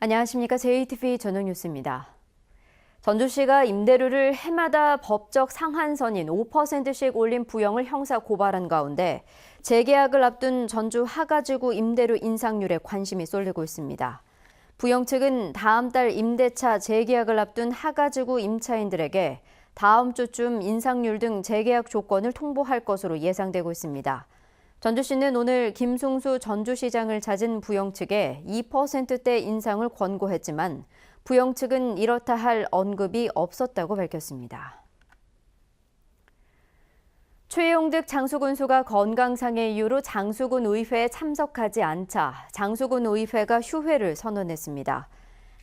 안녕하십니까. JTV 저녁뉴스입니다. 전주시가 임대료를 해마다 법적 상한선인 5%씩 올린 부영을 형사 고발한 가운데 재계약을 앞둔 전주 하가지구 임대료 인상률에 관심이 쏠리고 있습니다. 부영 측은 다음 달 임대차 재계약을 앞둔 하가지구 임차인들에게 다음 주쯤 인상률 등 재계약 조건을 통보할 것으로 예상되고 있습니다. 전주시는 오늘 김승수 전주시장을 찾은 부영 측에 2%대 인상을 권고했지만 부영 측은 이렇다 할 언급이 없었다고 밝혔습니다. 최용득 장수군수가 건강상의 이유로 장수군 의회에 참석하지 않자 장수군 의회가 휴회를 선언했습니다.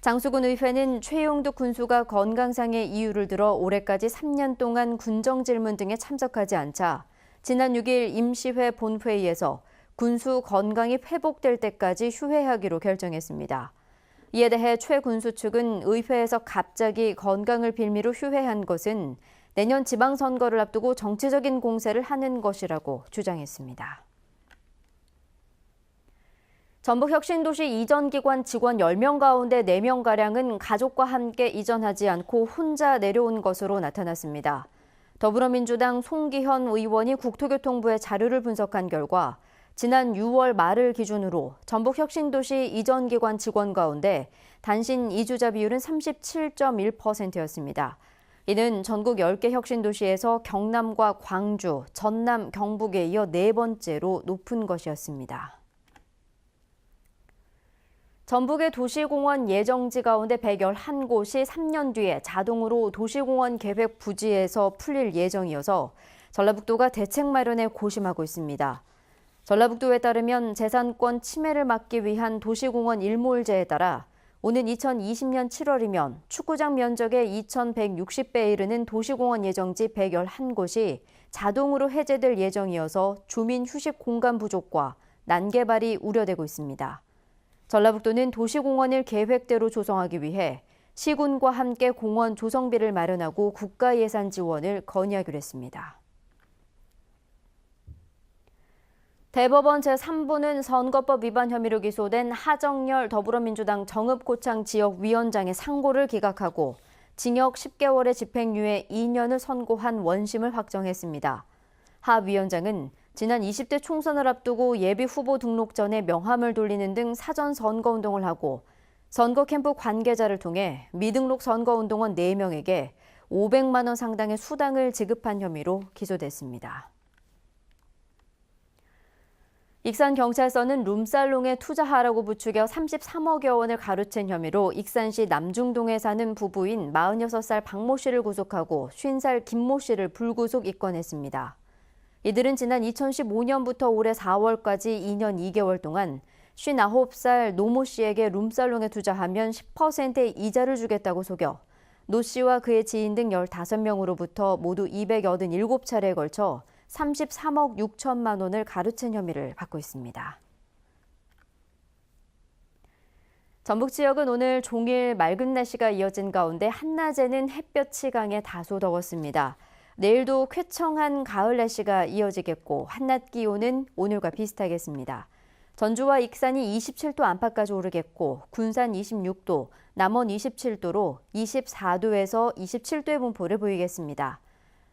장수군 의회는 최용득 군수가 건강상의 이유를 들어 올해까지 3년 동안 군정질문 등에 참석하지 않자 지난 6일 임시회 본회의에서 군수 건강이 회복될 때까지 휴회하기로 결정했습니다. 이에 대해 최 군수 측은 의회에서 갑자기 건강을 빌미로 휴회한 것은 내년 지방선거를 앞두고 정치적인 공세를 하는 것이라고 주장했습니다. 전북혁신도시 이전기관 직원 10명 가운데 4명가량은 가족과 함께 이전하지 않고 혼자 내려온 것으로 나타났습니다. 더불어민주당 송기현 의원이 국토교통부의 자료를 분석한 결과 지난 6월 말을 기준으로 전북혁신도시 이전기관 직원 가운데 단신 이주자 비율은 37.1%였습니다. 이는 전국 10개 혁신도시에서 경남과 광주, 전남, 경북에 이어 4번째로 높은 것이었습니다. 전북의 도시공원 예정지 가운데 111곳이 3년 뒤에 자동으로 도시공원 계획 부지에서 풀릴 예정이어서 전라북도가 대책 마련에 고심하고 있습니다. 전라북도에 따르면 재산권 침해를 막기 위한 도시공원 일몰제에 따라 오는 2020년 7월이면 축구장 면적의 2,160배에 이르는 도시공원 예정지 111곳이 자동으로 해제될 예정이어서 주민 휴식 공간 부족과 난개발이 우려되고 있습니다. 전라북도는 도시공원을 계획대로 조성하기 위해 시군과 함께 공원 조성비를 마련하고 국가 예산 지원을 건의하기로 했습니다. 대법원 제3부는 선거법 위반 혐의로 기소된 하정열 더불어민주당 정읍고창 지역위원장의 상고를 기각하고 징역 10개월의 집행유예 2년을 선고한 원심을 확정했습니다. 하 위원장은 지난 20대 총선을 앞두고 예비 후보 등록 전에 명함을 돌리는 등 사전 선거운동을 하고 선거 캠프 관계자를 통해 미등록 선거운동원 4명에게 500만 원 상당의 수당을 지급한 혐의로 기소됐습니다. 익산경찰서는 룸살롱에 투자하라고 부추겨 33억여 원을 가로챈 혐의로 익산시 남중동에 사는 부부인 46살 박모 씨를 구속하고 50살 김모 씨를 불구속 입건했습니다. 이들은 지난 2015년부터 올해 4월까지 2년 2개월 동안 59살 노모 씨에게 룸살롱에 투자하면 10%의 이자를 주겠다고 속여 노 씨와 그의 지인 등 15명으로부터 모두 287차례에 걸쳐 33억 6천만 원을 가로챈 혐의를 받고 있습니다. 전북 지역은 오늘 종일 맑은 날씨가 이어진 가운데 한낮에는 햇볕이 강해 다소 더웠습니다. 내일도 쾌청한 가을 날씨가 이어지겠고 한낮 기온은 오늘과 비슷하겠습니다. 전주와 익산이 27도 안팎까지 오르겠고 군산 26도, 남원 27도로 24도에서 27도의 분포를 보이겠습니다.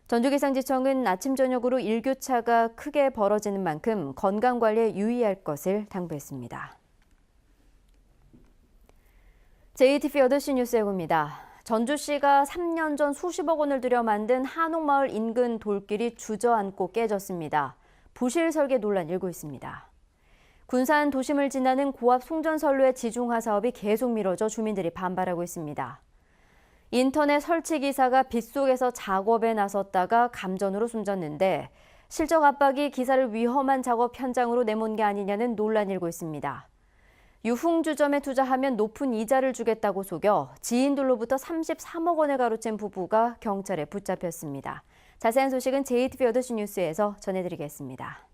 전주기상지청은 아침 저녁으로 일교차가 크게 벌어지는 만큼 건강관리에 유의할 것을 당부했습니다. JTV 8시 뉴스 예고입니다. 전주시가 3년 전 수십억 원을 들여 만든 한옥마을 인근 돌길이 주저앉고 깨졌습니다. 부실 설계 논란이 일고 있습니다. 군산 도심을 지나는 고압 송전선로의 지중화 사업이 계속 미뤄져 주민들이 반발하고 있습니다. 인터넷 설치 기사가 빗속에서 작업에 나섰다가 감전으로 숨졌는데 실적 압박이 기사를 위험한 작업 현장으로 내몬 게 아니냐는 논란이 일고 있습니다. 유흥주점에 투자하면 높은 이자를 주겠다고 속여 지인들로부터 33억 원을 가로챈 부부가 경찰에 붙잡혔습니다. 자세한 소식은 JTV 8시 뉴스에서 전해드리겠습니다.